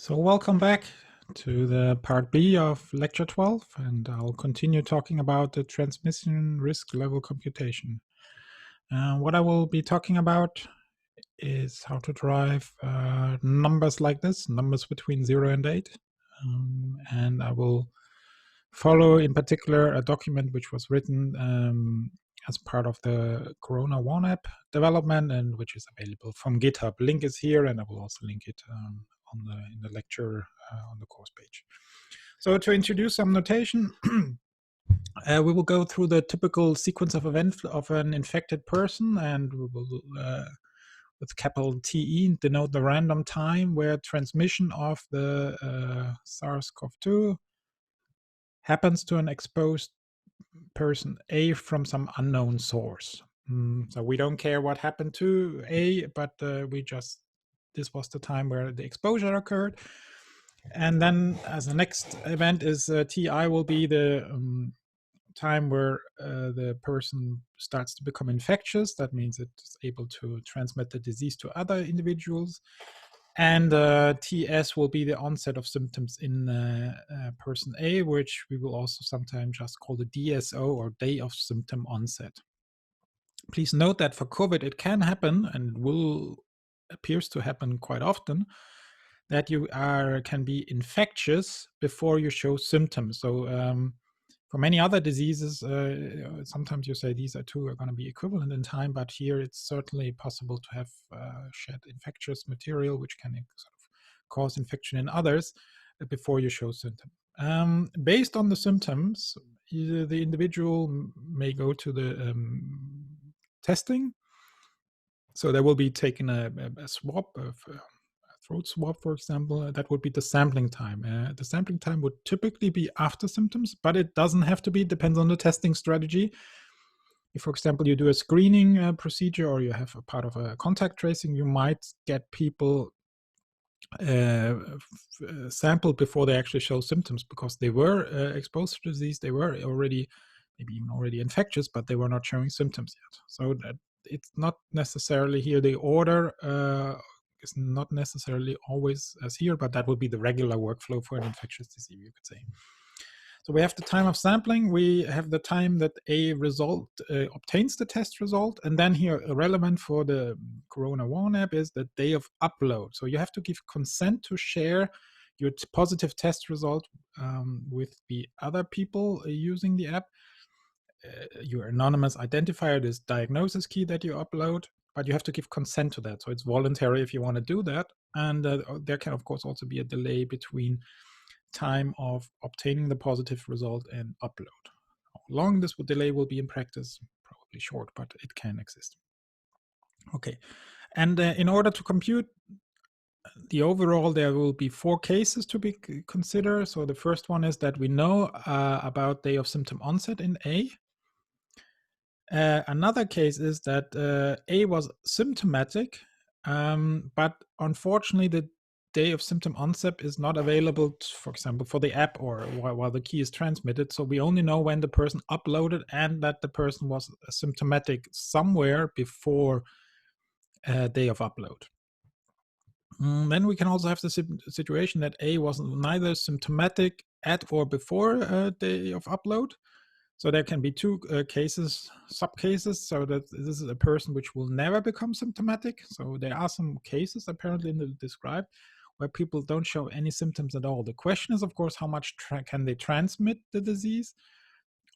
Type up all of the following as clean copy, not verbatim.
So welcome back to the part B of lecture 12, and I'll continue talking about the transmission risk level computation. What I will be talking about is how to derive numbers like this, numbers between 0 and 8. And I will follow in particular a document which was written as part of the Corona One app development and which is available from GitHub. Link is here, and I will also link it in the lecture on the course page. So to introduce some notation, we will go through the typical sequence of events of an infected person, and we will, with capital TE, denote the random time where transmission of the SARS-CoV-2 happens to an exposed person A from some unknown source. So we don't care what happened to A, but this was the time where the exposure occurred. And then as the next event is TI will be the time where the person starts to become infectious. That means it's able to transmit the disease to other individuals. And TS will be the onset of symptoms in person A, which we will also sometimes just call the DSO, or day of symptom onset. Please note that for COVID, it can happen and appears to happen quite often, that you can be infectious before you show symptoms. So for many other diseases, sometimes you say these two are going to be equivalent in time, but here it's certainly possible to have shed infectious material which can sort of cause infection in others before you show symptoms. Based on the symptoms, the individual may go to the testing. So there will be taken a swab of throat swab, for example. That would be the sampling time. The sampling time would typically be after symptoms, but it doesn't have to be. It depends on the testing strategy. If, for example, you do a screening procedure or you have a part of a contact tracing, you might get people sampled before they actually show symptoms because they were exposed to disease. They were already, maybe even already infectious, but they were not showing symptoms yet. So that it's not necessarily here. The order is not necessarily always as here, but that would be the regular workflow for an infectious disease, you could say. So we have the time of sampling, we have the time that a result obtains the test result, and then here relevant for the Corona One app is the day of upload. So you have to give consent to share your positive test result with the other people using the app. Your anonymous identifier, this diagnosis key that you upload, but you have to give consent to that. So it's voluntary if you want to do that. And there can, of course, also be a delay between time of obtaining the positive result and upload. How long this delay will be in practice, probably short, but it can exist. Okay, and in order to compute the overall, there will be 4 cases to be considered. So the first one is that we know about day of symptom onset in A. Another case is that A was symptomatic, but unfortunately the day of symptom onset is not available, for example, for the app or while the key is transmitted. So we only know when the person uploaded and that the person was symptomatic somewhere before day of upload. Then we can also have the situation that A was neither symptomatic at or before day of upload. So there can be 2 cases, sub-cases, so that this is a person which will never become symptomatic. So there are some cases apparently described where people don't show any symptoms at all. The question is, of course, how much can they transmit the disease?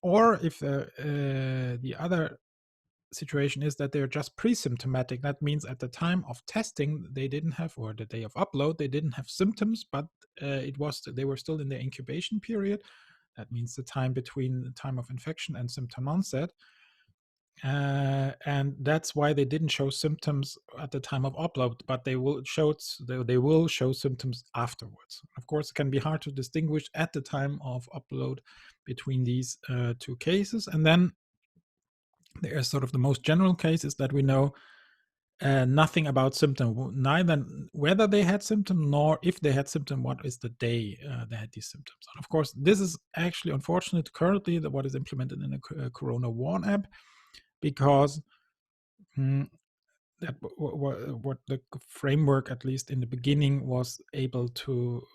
Or if the other situation is that they're just pre-symptomatic. That means at the time of testing, they didn't have, or the day of upload, they didn't have symptoms, but they were still in the incubation period. That means the time between the time of infection and symptom onset. And that's why they didn't show symptoms at the time of upload, but they will show symptoms afterwards. Of course, it can be hard to distinguish at the time of upload between these 2 cases. And then there's sort of the most general case is that we know nothing about symptom, neither whether they had symptom nor if they had symptom, what is the day they had these symptoms. And of course, this is actually unfortunate currently what is implemented in the Corona One app, because that what the framework, at least in the beginning, was able to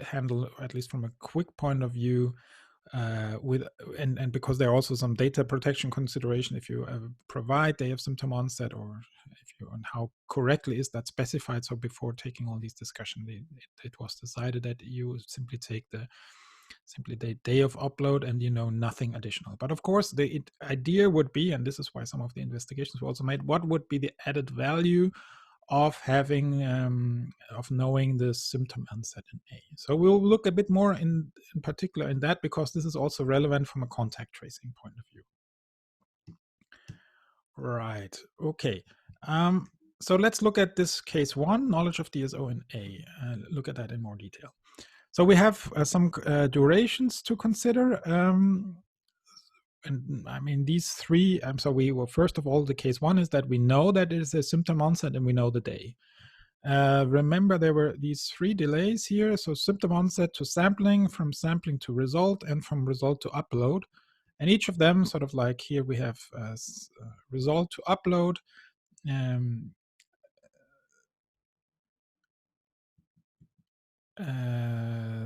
handle, at least from a quick point of view, with and because there are also some data protection consideration if you provide day of symptom onset, or if you, and how correctly is that specified. So before taking all these discussions, it was decided that you simply take the day of upload, and nothing additional. But of course, the idea would be, and this is why some of the investigations were also made, what would be the added value of having of knowing the symptom onset in A. So we'll look a bit more in particular in that, because this is also relevant from a contact tracing point of view. Right. Okay. So let's look at this case 1, knowledge of DSO in A. Look at that in more detail. So we have some durations to consider. And I mean, these three, so we will, first of all, the case 1 is that we know that it is a symptom onset and we know the day. Remember, there were these 3 delays here. So symptom onset to sampling, from sampling to result, and from result to upload. And each of them, sort of like here we have result to upload,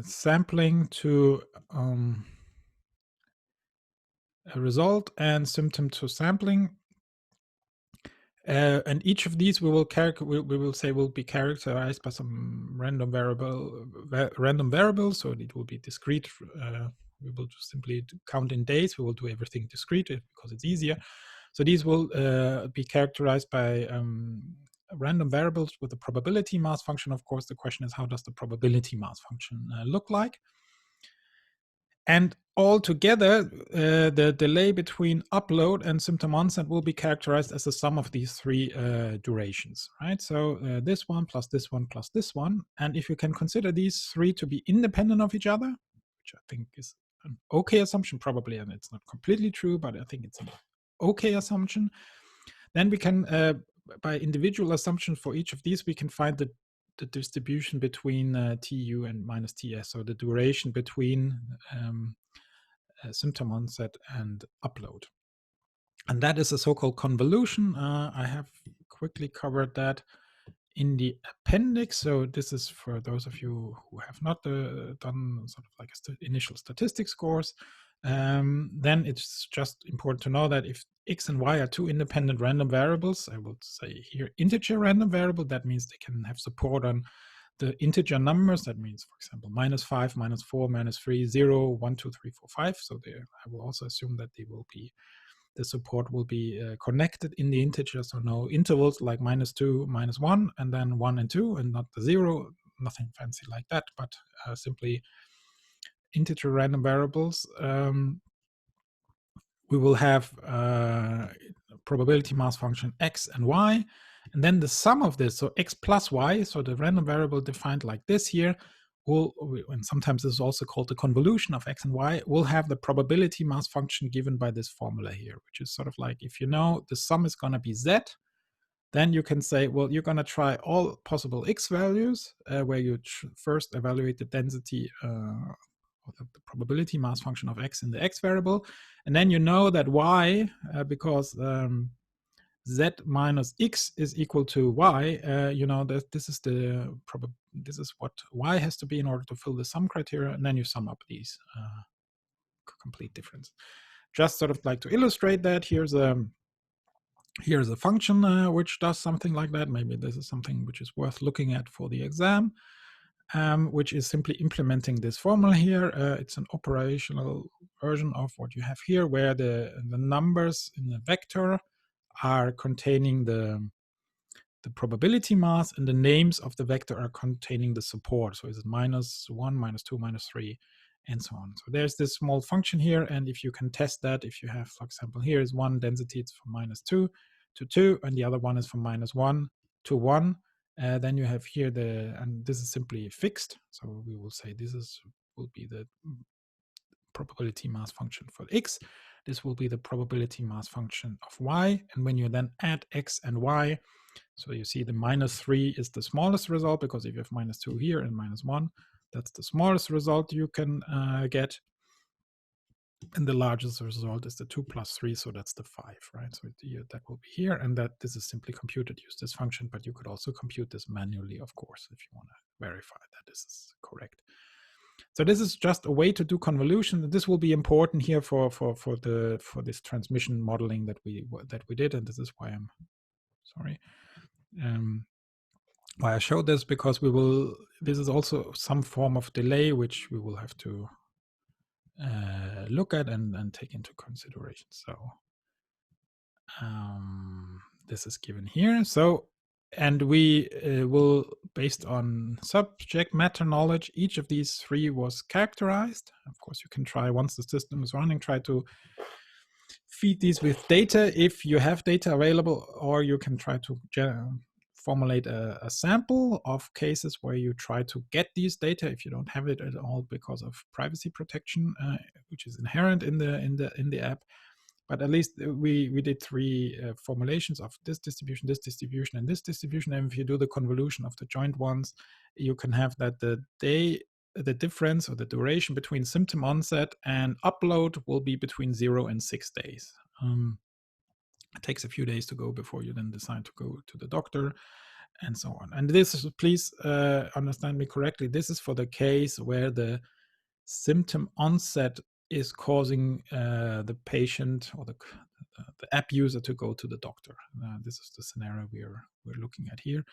sampling to a result, and symptom to sampling. And each of these we will say will be characterized by some random variables. So it will be discrete. We will just simply count in days. We will do everything discrete because it's easier. So these will be characterized by random variables with a probability mass function. Of course, the question is, how does the probability mass function look like? And altogether, the delay between upload and symptom onset will be characterized as the sum of these 3 durations, right? So this one plus this one plus this one. And if you can consider these 3 to be independent of each other, which I think is an okay assumption probably, and it's not completely true, but I think it's an okay assumption, then we can, by individual assumption for each of these, we can find the distribution between TU and minus TS, so the duration between symptom onset and upload. And that is a so-called convolution. I have quickly covered that in the appendix. So this is for those of you who have not done sort of like initial statistics course. Then it's just important to know that if X and Y are 2 independent random variables, I would say here integer random variable, that means they can have support on the integer numbers. That means, for example, -5, -4, -3, 0, 1, 2, 3, 4, 5. So there, I will also assume that they will be, the support will be connected in the integers, so no intervals like -2, -1, and then 1 and 2, and not the 0, nothing fancy like that, but simply integer random variables. We will have probability mass function X and Y, and then the sum of this, so X plus Y, so the random variable defined like this here, will, and sometimes this is also called the convolution of X and Y, will have the probability mass function given by this formula here, which is sort of like, if you know the sum is going to be Z, then you can say, well, you're going to try all possible X values where you first evaluate the density or the probability mass function of X in the X variable. And then you know that Y, because Z minus X is equal to Y, you know that this is this is what Y has to be in order to fill the sum criteria, and then you sum up these complete difference. Just sort of like to illustrate that, here's a function which does something like that. Maybe this is something which is worth looking at for the exam, which is simply implementing this formula here. It's an operational version of what you have here, where the numbers in the vector are containing the probability mass, and the names of the vector are containing the support. So is it -1, -2, -3, and so on. So there's this small function here, and if you can test that, if you have, for example, here is one density, it's from -2 to 2, and the other one is from -1 to 1, then you have here and this is simply fixed. So we will say this will be the probability mass function for X. This will be the probability mass function of Y. And when you then add X and Y, so you see the -3 is the smallest result, because if you have -2 here and -1, that's the smallest result you can get. And the largest result is the 2 plus 3, so that's the 5, right? So that will be here, and that this is simply computed, use this function, but you could also compute this manually, of course, if you want to verify that this is correct. So this is just a way to do convolution. This will be important here for this transmission modeling that we did, and this is why I'm sorry. Why I showed this, because this is also some form of delay which we will have to look at and take into consideration. So this is given here. So, and we will, based on subject matter knowledge, each of these three was characterized. Of course, you can try, once the system is running, try to feed these with data if you have data available, or you can try to formulate a sample of cases where you try to get these data if you don't have it at all because of privacy protection, which is inherent in the app. But at least we did three formulations of this distribution, and this distribution. And if you do the convolution of the joint ones, you can have that the difference or the duration between symptom onset and upload will be between 0 and 6 days. It takes a few days to go before you then decide to go to the doctor, and so on. And this is, please understand me correctly, this is for the case where the symptom onset is causing the patient or the app user to go to the doctor. This is the scenario we're looking at here.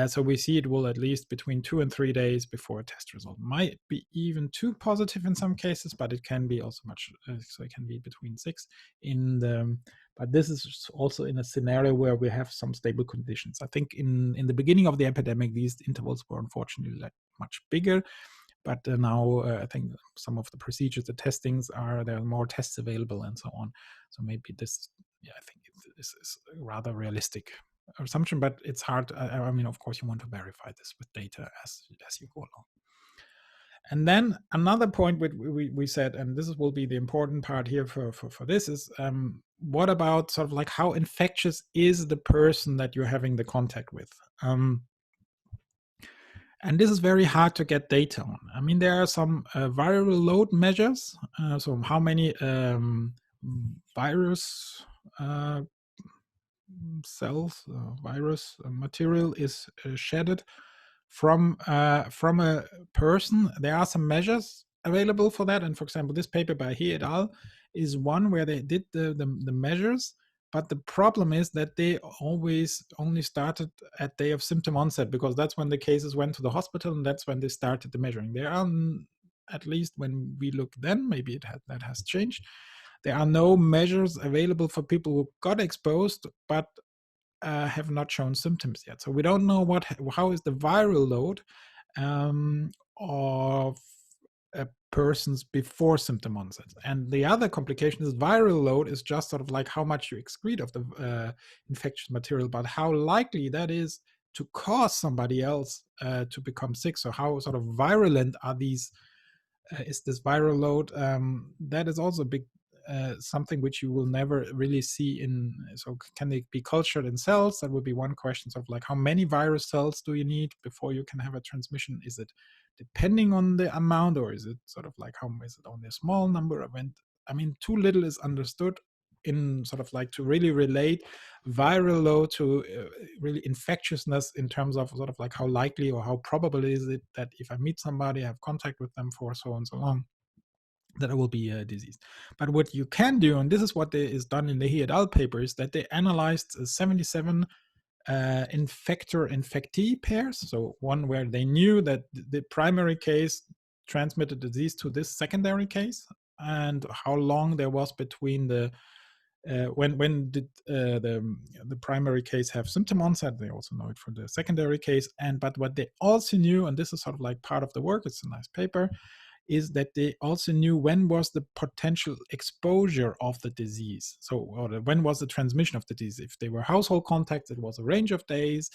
So we see it will at least between 2 and 3 days before a test result. Might be even too positive in some cases, but it can be also much. So it can be between 6 in the. But this is also in a scenario where we have some stable conditions. I think in the beginning of the epidemic, these intervals were unfortunately much bigger. But now I think some of the procedures, the testings there are more tests available and so on. So maybe this, I think this is a rather realistic assumption, but it's hard. I mean, of course, you want to verify this with data as you go along. And then another point we said, and this will be the important part here for this, is what about sort of like how infectious is the person that you're having the contact with? And this is very hard to get data on. I mean, there are some viral load measures. So how many virus cells, virus material is shedded from a person. There are some measures available for that. And for example, this paper by He et al. Is one where they did the measures. But the problem is that they always only started at day of symptom onset, because that's when the cases went to the hospital and that's when they started the measuring. There are, at least when we look then, maybe that has changed. There are no measures available for people who got exposed but have not shown symptoms yet. So we don't know how is the viral load of persons before symptom onset. And the other complication is viral load is just sort of like how much you excrete of the infectious material, but how likely that is to cause somebody else to become sick. So how sort of virulent are these, is this viral load? That is also a big something which you will never really see in. So can they be cultured in cells? That would be one question. Sort of like how many virus cells do you need before you can have a transmission? Is it depending on the amount, or is it sort of like how is it only a small number of I mean, too little is understood in sort of like to really relate viral load to really infectiousness in terms of sort of like how likely or how probable is it that if I meet somebody, I have contact with them for so and so long, that it will be a disease. But what you can do, and this is what is done in the He et al. Paper, is that they analyzed 77 infector-infectee pairs. So one where they knew that the primary case transmitted disease to this secondary case, and how long there was between the when did the primary case have symptom onset. They also know it for the secondary case. But what they also knew, and this is sort of like part of the work, it's a nice paper, is that they also knew when was the potential exposure of the disease. So when was the transmission of the disease? If they were household contacts, it was a range of days.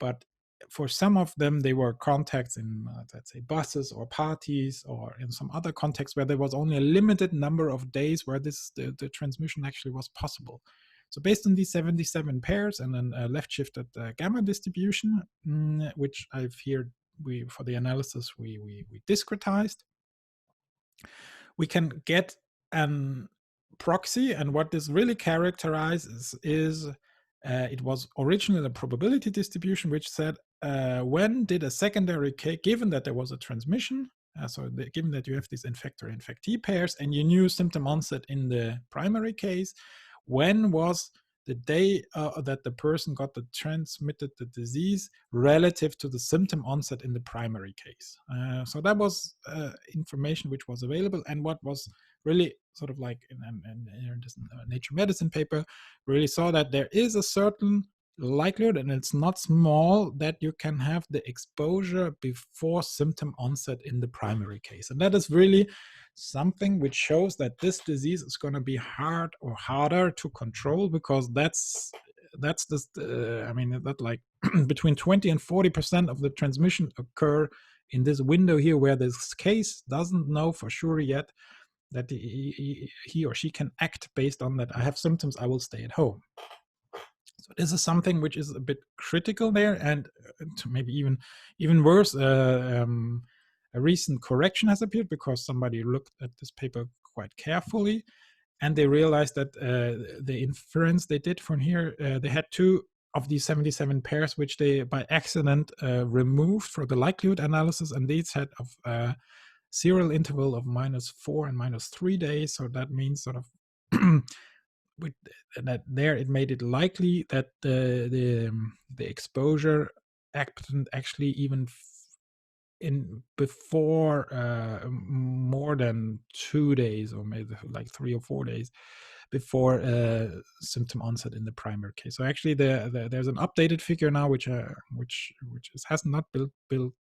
But for some of them, they were contacts in, let's say, buses or parties, or in some other context where there was only a limited number of days where the transmission actually was possible. So based on these 77 pairs and then a left-shifted gamma distribution, which I've here, for the analysis, we discretized, we can get an proxy, and what this really characterizes is it was originally a probability distribution which said when did a secondary case, given that there was a transmission, given that you have these infector-infectee pairs and you knew symptom onset in the primary case, when was the day that the person got transmitted the disease relative to the symptom onset in the primary case. So that was information which was available, and what was really sort of like in this Nature Medicine paper, really saw that there is a certain likelihood, and it's not small, that you can have the exposure before symptom onset in the primary case. And that is really something which shows that this disease is going to be hard or harder to control, because that's this I mean that like between 20 and 40% of the transmission occur in this window here, where this case doesn't know for sure yet that he or she can act based on that. I have symptoms, I will stay at home. So this is something which is a bit critical there, and to maybe even worse, a recent correction has appeared because somebody looked at this paper quite carefully, and they realized that the inference they did from here, they had 2 of these 77 pairs which they by accident removed for the likelihood analysis, and these had of serial interval of -4 and -3 days. So that means sort of with that there it made it likely that the exposure happened actually even in before more than 2 days, or maybe like 3 or 4 days before symptom onset in the primary case. So actually there's an updated figure now which has not built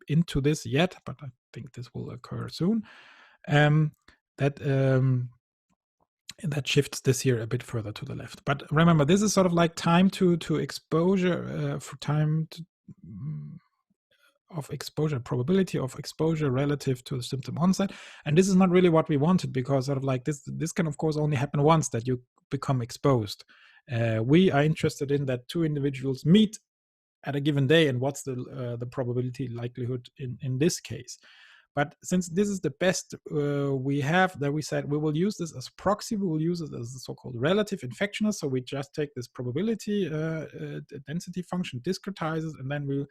into this yet, but I think this will occur soon. That that shifts this year a bit further to the left. But remember, this is sort of like time to exposure for time to, of exposure, probability of exposure relative to the symptom onset. And this is not really what we wanted, because sort of like this can of course only happen once, that you become exposed. We are interested in that 2 individuals meet at a given day, and what's the probability likelihood in this case. But since this is the best we have, that we said we will use this as proxy, we will use it as the so-called relative infectiousness. So we just take this probability density function, discretizes, and then we'll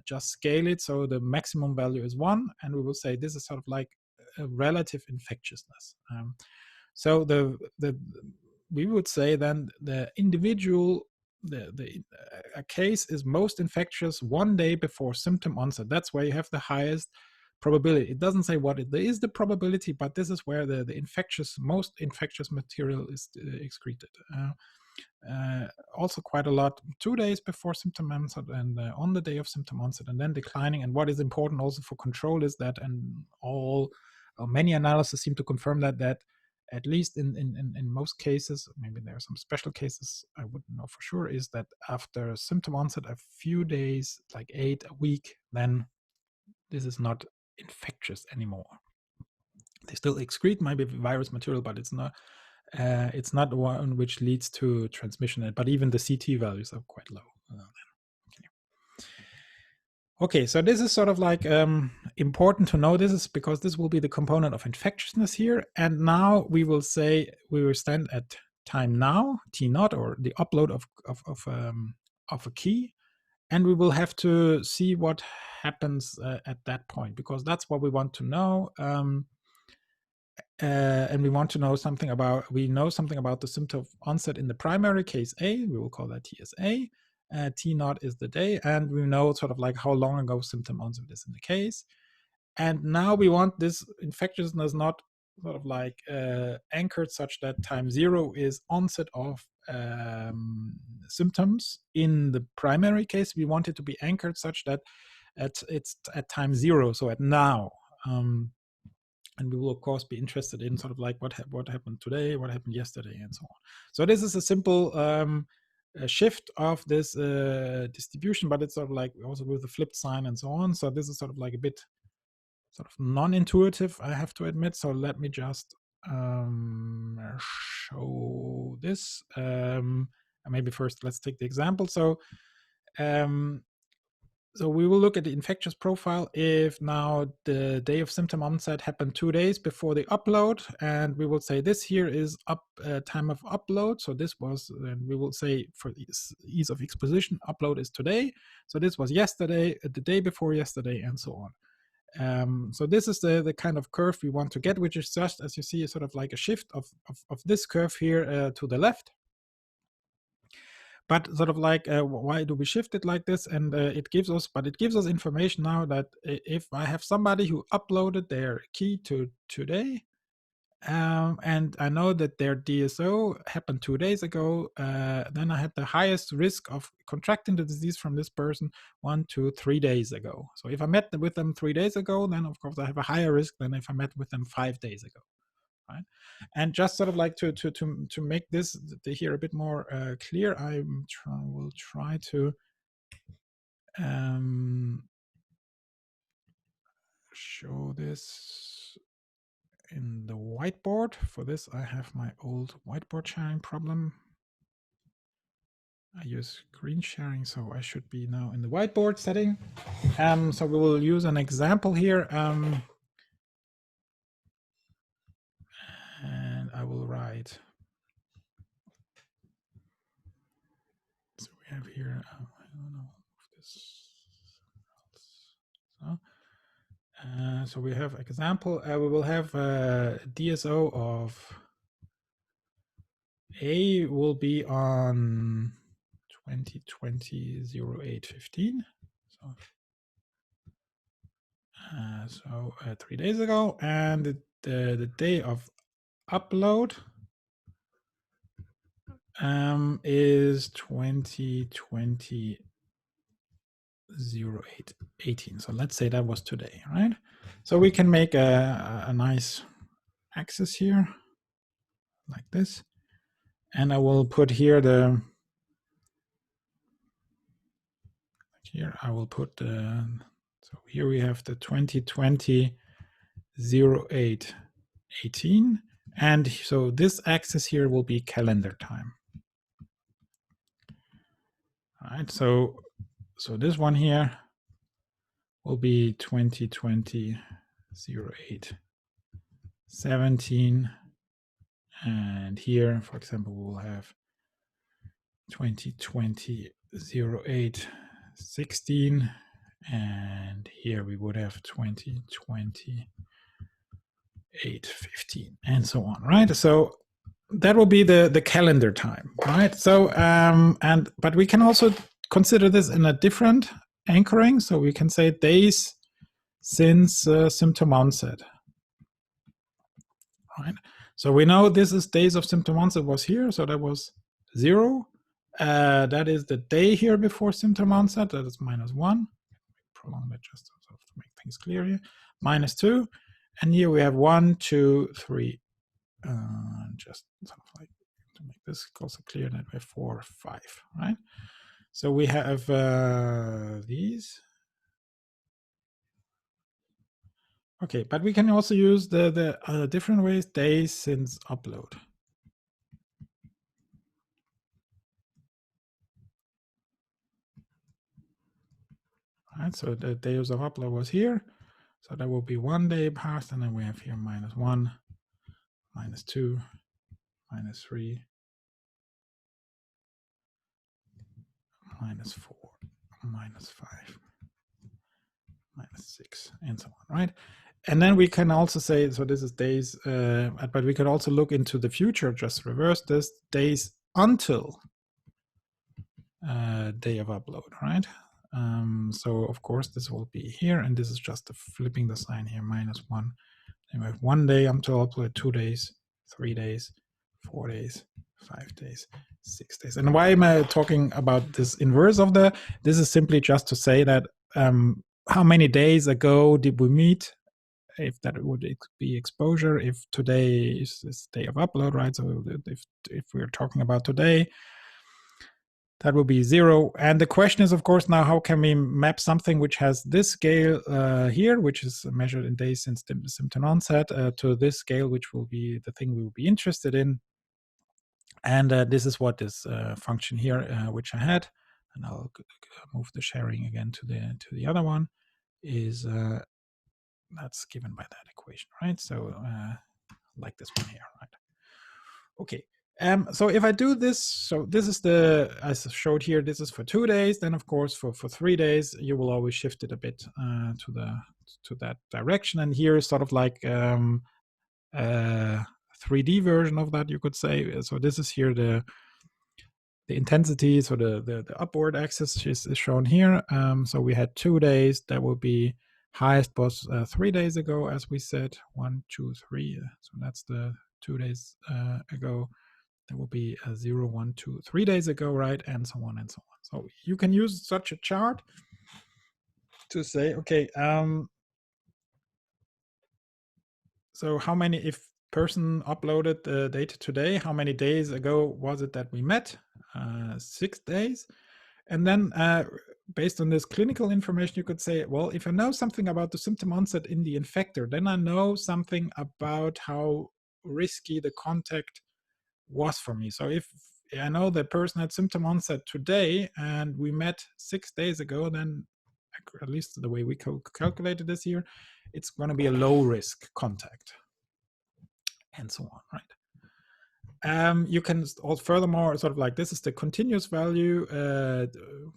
just scale it. So the maximum value is 1, and we will say this is sort of like a relative infectiousness. So we would say then the individual, a case is most infectious 1 day before symptom onset. That's where you have the highest probability. It doesn't say what it is, the probability, but this is where the most infectious material is excreted. Also quite a lot 2 days before symptom onset, and on the day of symptom onset, and then declining. And what is important also for control is that, and many analyses seem to confirm that at least in most cases, maybe there are some special cases I wouldn't know for sure, is that after symptom onset a few days, like 8, a week, then this is not infectious anymore. They still excrete maybe virus material, but it's not one which leads to transmission. But even the CT values are quite low. Okay, so this is sort of like important to know. This is because this will be the component of infectiousness here. And now we will say we will stand at time now, T naught, or the upload of a key, and we will have to see what happens at that point, because that's what we want to know. And we want to know something about the symptom onset in the primary case A. We will call that TSA. T naught is the day, and we know sort of like how long ago symptom onset is in the case. And now we want this infectiousness not sort of like anchored such that time 0 is onset of symptoms in the primary case. We want it to be anchored such that it's at time 0, so at now. And we will of course be interested in sort of like what happened today, what happened yesterday, and so on. So this is a simple shift of this distribution, but it's sort of like also with the flipped sign and so on. So this is sort of like a bit sort of non-intuitive, I have to admit. So let me just show this. Maybe first let's take the example. So So we will look at the infectious profile if now the day of symptom onset happened 2 days before the upload, and we will say this here is time of upload. So this was, and we will say for ease of exposition, upload is today. So this was yesterday, the day before yesterday, and so on. So this is the kind of curve we want to get, which is just, as you see, sort of like a shift of this curve here to the left. But sort of like, why do we shift it like this? And it gives us information now that if I have somebody who uploaded their key to today, and I know that their DSO happened 2 days ago, then I had the highest risk of contracting the disease from this person 1 to 3 days ago. So if I met with them 3 days ago, then of course I have a higher risk than if I met with them 5 days ago. Right? And just sort of like to make this here a bit more clear, will try to show this in the whiteboard. For this, I have my old whiteboard sharing problem. I use screen sharing, so I should be now in the whiteboard setting. So we will use an example here. And I will write. So we have here, I don't know if this. So we have example. We will have DSO of A will be on 2020-08-15. So 3 days ago, and the day of upload is 2020 08-18. So let's say that was today, right? So we can make a nice axis here like this, and I will put here I will put so here we have the 2020 08-18, and so this axis here will be calendar time. All right, so this one here will be 2020 08-17, and here, for example, we will have 2020 08-16, and here we would have 2020 08-15, and so on, right? So that will be the calendar time, right? So but we can also consider this in a different anchoring. So we can say days since symptom onset, right? So we know this is days of symptom onset was here, so that was 0. That is the day here before symptom onset, that is -1. Prolong that just to make things clear here. -2, and here we have 1, 2, 3. Just sort of like to make this also clear that we have 4, 5, right? So we have these. Okay, but we can also use the different ways, days since upload. All right, so the days of upload was here. So that will be 1 day past, and then we have here -1, -2, -3, -4, -5, -6, and so on, right? And then we can also say, so this is days, but we could also look into the future, just reverse this, days until day of upload, right? So of course this will be here, and this is just flipping the sign here, -1. Then we have 1 day until upload, 2 days, 3 days, 4 days, 5 days, 6 days. And why am I talking about this inverse of this is simply just to say that how many days ago did we meet, if that would be exposure, if today is day of upload, right? So if we're talking about today, that will be 0. And the question is, of course, now how can we map something which has this scale here, which is measured in days since the symptom onset, to this scale, which will be the thing we will be interested in. And this is what this function here, which I had. and I'll move the sharing again to the other one, is that's given by that equation, right? So like this one here, right? Okay. So if I do this, so this is as I showed here, this is for 2 days. Then of course for 3 days, you will always shift it a bit to that direction. And here is sort of like a 3D version of that, you could say. So this is here the intensity, so the upward axis is shown here. So we had 2 days. That will be highest was 3 days ago, as we said, 1, 2, 3. So that's the 2 days ago. There will be 0, 1, 2, 3 days ago, right? And so on and so on. So you can use such a chart to say, okay, so how many, if person uploaded the data today, how many days ago was it that we met? 6 days. And then based on this clinical information, you could say, well, if I know something about the symptom onset in the infector, then I know something about how risky the contact was for me. So if I know the person had symptom onset today and we met 6 days ago, then at least the way we calculated this here, it's going to be a low risk contact, and so on, right? You can also furthermore sort of like, this is the continuous value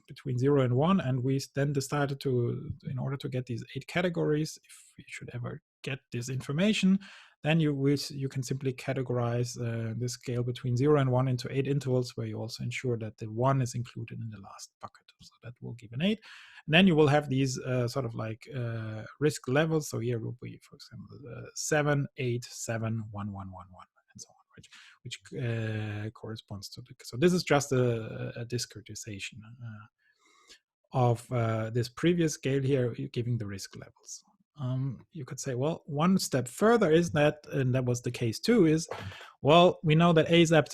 between 0 and 1, and we then decided to, in order to get these 8 categories, if we should ever get this information, then you can simply categorize this scale between 0 and 1 into 8 intervals, where you also ensure that the 1 is included in the last bucket. So that will give an 8. And then you will have these sort of like risk levels. So here will be, for example, 7, 8, 7, 1, 1, 1, 1, and so on, which corresponds to the. So this is just a discretization of this previous scale here, giving the risk levels. You could say, well, one step further is that, and that was the case too, is, well, we know that ASAP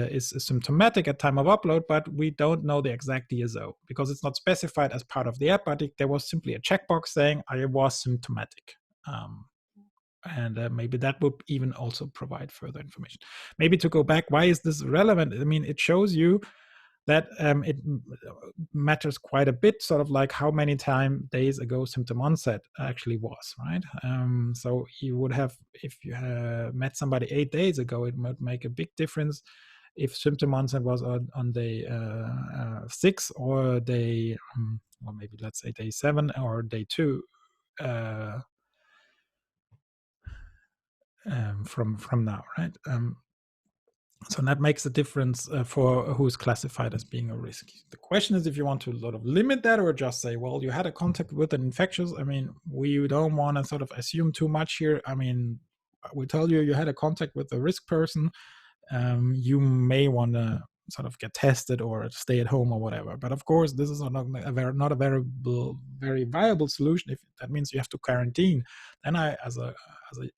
is symptomatic at time of upload, but we don't know the exact DSO because it's not specified as part of the app, but there was simply a checkbox saying I was symptomatic. And maybe that would even also provide further information. Maybe to go back, why is this relevant? I mean, it shows you that it matters quite a bit, sort of like how many days ago symptom onset actually was, right? So you would have, if you met somebody 8 days ago, it might make a big difference if symptom onset was on day 6 or day, or maybe let's say day 7 or day 2. From now, right? So that makes a difference for who's classified as being a risk. The question is if you want to sort of limit that or just say, well, you had a contact with an infectious. I mean, we don't want to sort of assume too much here. I mean, we tell you had a contact with a risk person. You may want to sort of get tested or stay at home or whatever. But of course, this is not a very viable solution. If that means you have to quarantine, then I, as an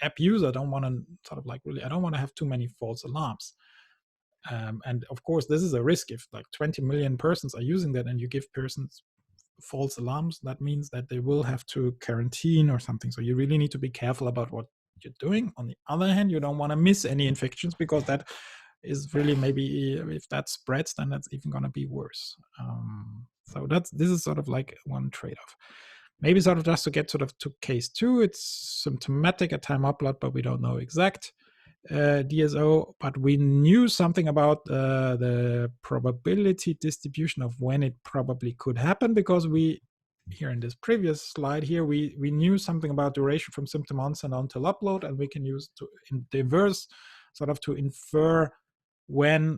app user, don't want to sort of like I don't want to have too many false alarms. And of course, this is a risk. If like 20 million persons are using that and you give persons false alarms, that means that they will have to quarantine or something. So you really need to be careful about what you're doing. On the other hand, you don't want to miss any infections because that is really, maybe if that spreads, then that's even going to be worse. So this is sort of like one trade-off. Maybe sort of just to get sort of to case 2, it's symptomatic at time upload, but we don't know exact DSO, but we knew something about the probability distribution of when it probably could happen, because we, here in this previous slide here, we knew something about duration from symptom onset until upload, and we can use in the inverse sort of to infer when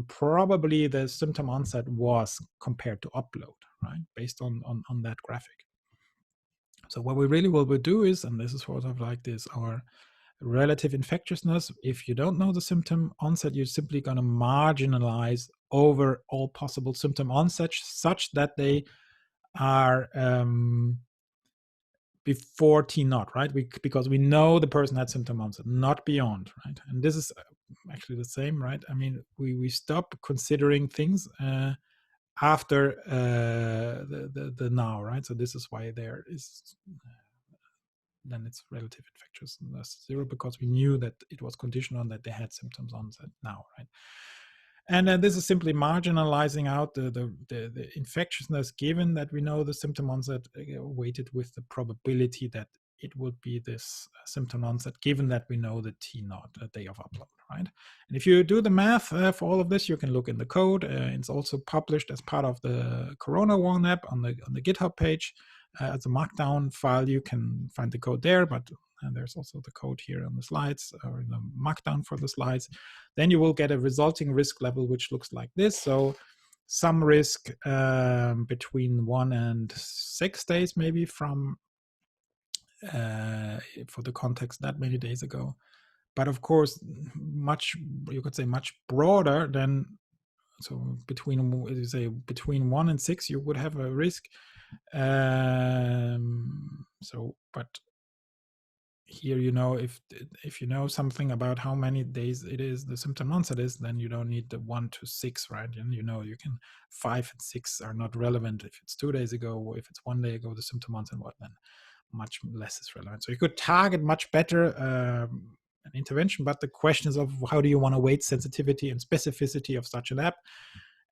probably the symptom onset was compared to upload, right, based on that graphic. So what we really will do is, and this is sort of like this, our relative infectiousness. If you don't know the symptom onset, you're simply going to marginalize over all possible symptom onsets such that they are before T naught, right? Because we know the person had symptom onset, not beyond, right? And this is actually the same, right? I mean, we stop considering things after the now, right? So this is why there is then it's relative infectiousness 0, because we knew that it was conditional on that they had symptoms onset now, right? And this is simply marginalizing out the infectiousness, given that we know the symptom onset weighted with the probability that it would be this symptom onset, given that we know the T naught, the day of upload, right? And if you do the math for all of this, you can look in the code. It's also published as part of the Corona One app on the GitHub page as a Markdown file. You can find the code there, but there's also the code here on the slides, or in the Markdown for the slides. Then you will get a resulting risk level, which looks like this. So some risk between 1 and 6 days, maybe from for the context that many days ago. But of course, much, you could say, much broader than, so between, you say, between 1 and 6, you would have a risk. So, but here, you know, if you know something about how many days it is the symptom onset is, then you don't need the 1 to 6, right? And you know, you can 5 and 6 are not relevant if it's 2 days ago, or if it's 1 day ago, the symptom onset, what then much less is relevant. So you could target much better an intervention, but the question is of how do you want to weight sensitivity and specificity of such an app?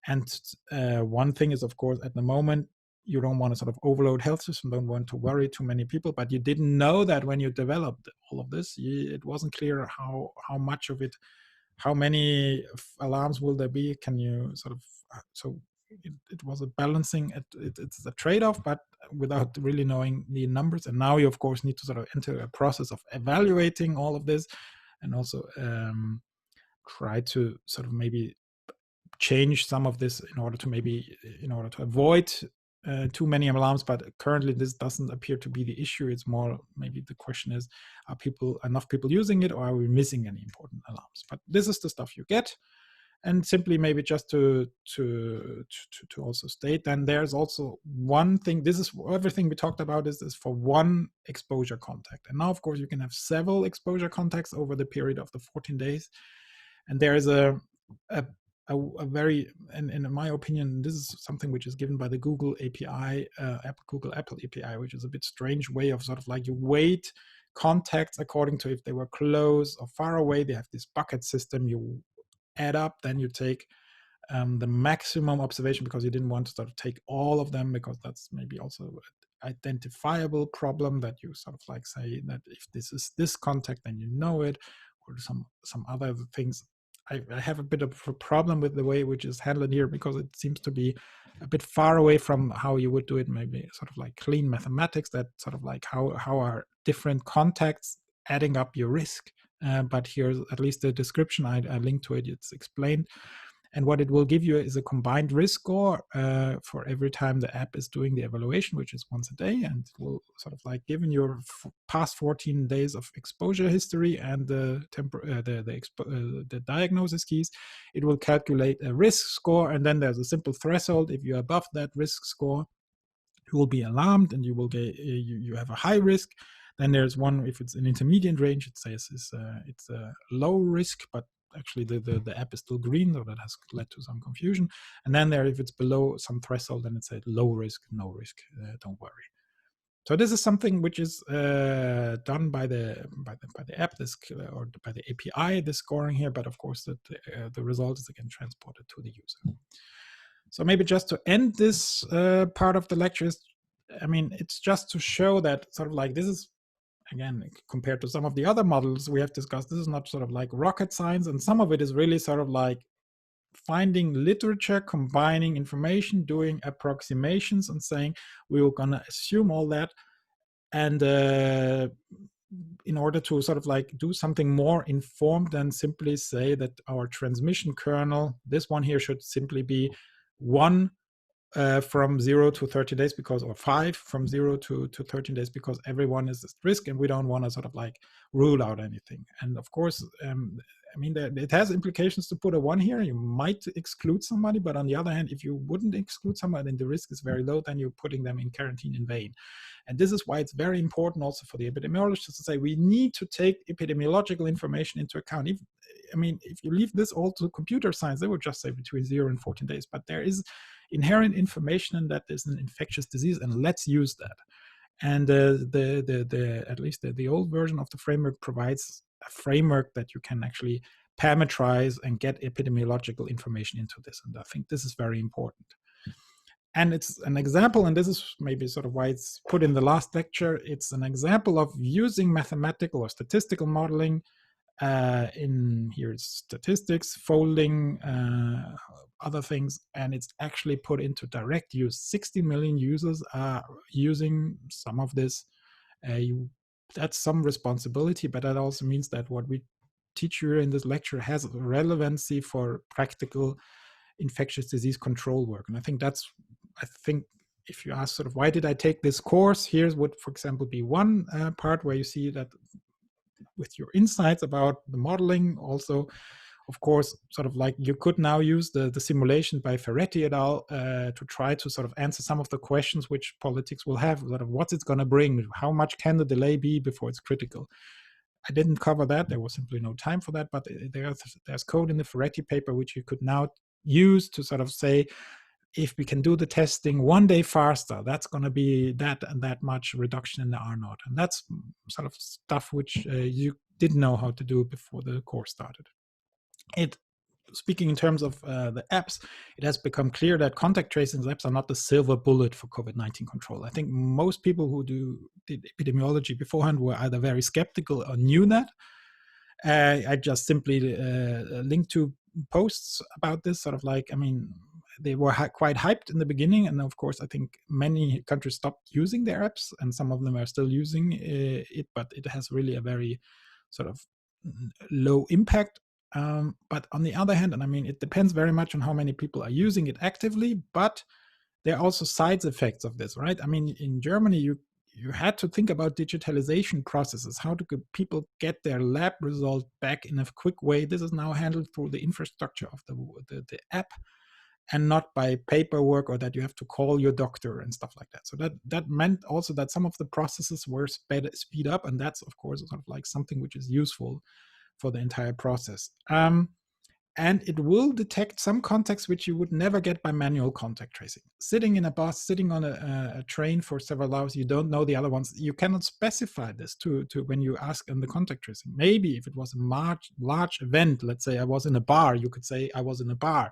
And one thing is, of course, at the moment, you don't want to sort of overload health system, don't want to worry too many people, but you didn't know that when you developed all of this, it wasn't clear how much of it, how many alarms will there be? Can you sort of, so it was a balancing, it's a trade-off, but without really knowing the numbers. And now you, of course, need to sort of enter a process of evaluating all of this, and also try to sort of maybe change some of this in order to avoid too many alarms. But currently this doesn't appear to be the issue. It's more, maybe the question is, are enough people using it, or are we missing any important alarms? But this is the stuff you get. And simply maybe just to also state, then there's also one thing, this is everything we talked about is for one exposure contact. And now, of course, you can have several exposure contacts over the period of the 14 days. And there is a very, and in my opinion, this is something which is given by the Google API, Google Apple API, which is a bit strange way of sort of like, you weight contacts according to if they were close or far away. They have this bucket system. You add up, then you take the maximum observation, because you didn't want to sort of take all of them, because that's maybe also an identifiable problem, that you sort of like say that if this is this contact, then you know it, or some other things. I have a bit of a problem with the way which is handled here, because it seems to be a bit far away from how you would do it, maybe sort of like clean mathematics, that sort of like how are different contacts adding up your risk. But here's at least the description, I linked to it, it's explained. And what it will give you is a combined risk score for every time the app is doing the evaluation, which is once a day. And it will sort of like, given your past 14 days of exposure history and the diagnosis keys, it will calculate a risk score. And then there's a simple threshold. If you're above that risk score, you will be alarmed, and you will get you have a high risk. Then there's one, if it's an intermediate range, it says it's a low risk, but actually the app is still green, so that has led to some confusion. And then there, if it's below some threshold, then it's a low risk, no risk, don't worry. So this is something which is done by the app, this, or by the API, the scoring here. But of course, the result is again transported to the user. So maybe just to end this part of the lecture is, I mean, it's just to show that sort of like, this is, again, compared to some of the other models we have discussed, this is not sort of like rocket science, and some of it is really sort of like finding literature, combining information, doing approximations, and saying we were going to assume all that, and in order to sort of like do something more informed than simply say that our transmission kernel, this one here, should simply be 1 from 0 to 30 days, because, or 5 from 0 to 13 days, because everyone is at risk, and we don't want to sort of like rule out anything. And of course, I mean, it has implications to put a 1 here. You might exclude somebody, but on the other hand, if you wouldn't exclude somebody, then the risk is very low, then you're putting them in quarantine in vain. And this is why it's very important also for the epidemiologists to say we need to take epidemiological information into account. If you leave this all to computer science, they would just say between 0 and 14 days. But there is inherent information in that there's an infectious disease, and let's use that. And at least the old version of the framework provides a framework that you can actually parameterize and get epidemiological information into this. And I think this is very important. And it's an example, and this is maybe sort of why it's put in the last lecture. It's an example of using mathematical or statistical modeling in here it's statistics, folding, other things, and it's actually put into direct use. 60 million users are using some of this. That's some responsibility, but that also means that what we teach you in this lecture has relevancy for practical infectious disease control work. And I think if you ask sort of why did I take this course, here's would, for example, be one part where you see that with your insights about the modeling. Also, of course, sort of like you could now use the simulation by Ferretti et al. To try to sort of answer some of the questions which politics will have, sort of what's it going to bring, how much can the delay be before it's critical. I didn't cover that, there was simply no time for that, but there's code in the Ferretti paper which you could now use to sort of say, if we can do the testing one day faster, that's going to be that and that much reduction in the R naught. And that's sort of stuff which you didn't know how to do before the course started. Speaking in terms of the apps, it has become clear that contact tracing apps are not the silver bullet for COVID-19 control. I think most people who did epidemiology beforehand were either very skeptical or knew that. I just simply linked to posts about this, sort of like, I mean, they were quite hyped in the beginning, and of course I think many countries stopped using their apps, and some of them are still using it, but it has really a very sort of low impact. But on the other hand, and I mean, it depends very much on how many people are using it actively, but there are also side effects of this, right? I mean, in Germany, you had to think about digitalization processes. How do people get their lab result back in a quick way? This is now handled through the infrastructure of the app, and not by paperwork, or that you have to call your doctor and stuff like that. So that meant also that some of the processes were speed up, and that's of course sort of like something which is useful for the entire process. And it will detect some contacts which you would never get by manual contact tracing. Sitting in a bus, sitting on a train for several hours, you don't know the other ones. You cannot specify this to when you ask in the contact tracing. Maybe if it was a large event, let's say I was in a bar, you could say I was in a bar.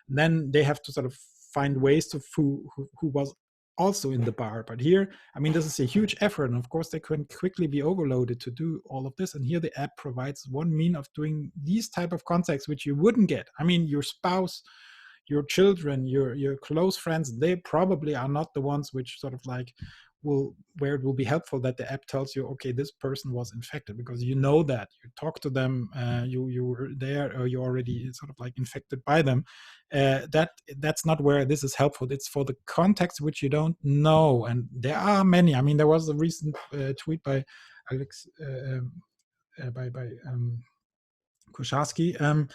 And then they have to sort of find ways to who was also in the bar. But here, I mean, this is a huge effort, and of course they can quickly be overloaded to do all of this. And here the app provides one mean of doing these type of contacts which you wouldn't get. I mean, your spouse, your children, your close friends, they probably are not the ones which sort of like where it will be helpful that the app tells you, okay, this person was infected, because you know that you talk to them, you were there, or you already sort of like infected by them. That's not where this is helpful. It's for the context which you don't know, and there are many. I mean, there was a recent tweet by Alex by Kusharski,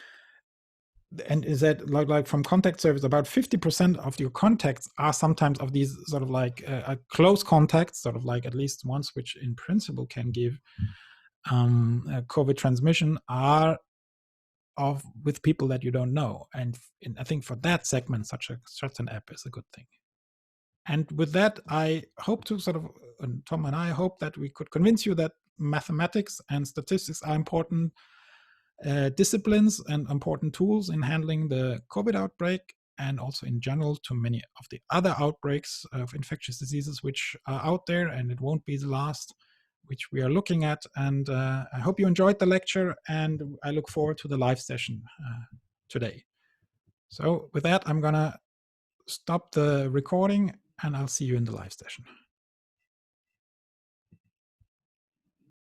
and is that like from contact surveys, about 50% of your contacts are sometimes of these sort of like close contacts, sort of like at least ones which in principle can give COVID transmission, are with people that you don't know. And I think for that segment, such an app is a good thing. And with that, I hope to Tom and I hope that we could convince you that mathematics and statistics are important disciplines and important tools in handling the COVID outbreak, and also in general to many of the other outbreaks of infectious diseases which are out there, and it won't be the last, which we are looking at. And I hope you enjoyed the lecture, and I look forward to the live session today. So with that, I'm gonna stop the recording, and I'll see you in the live session.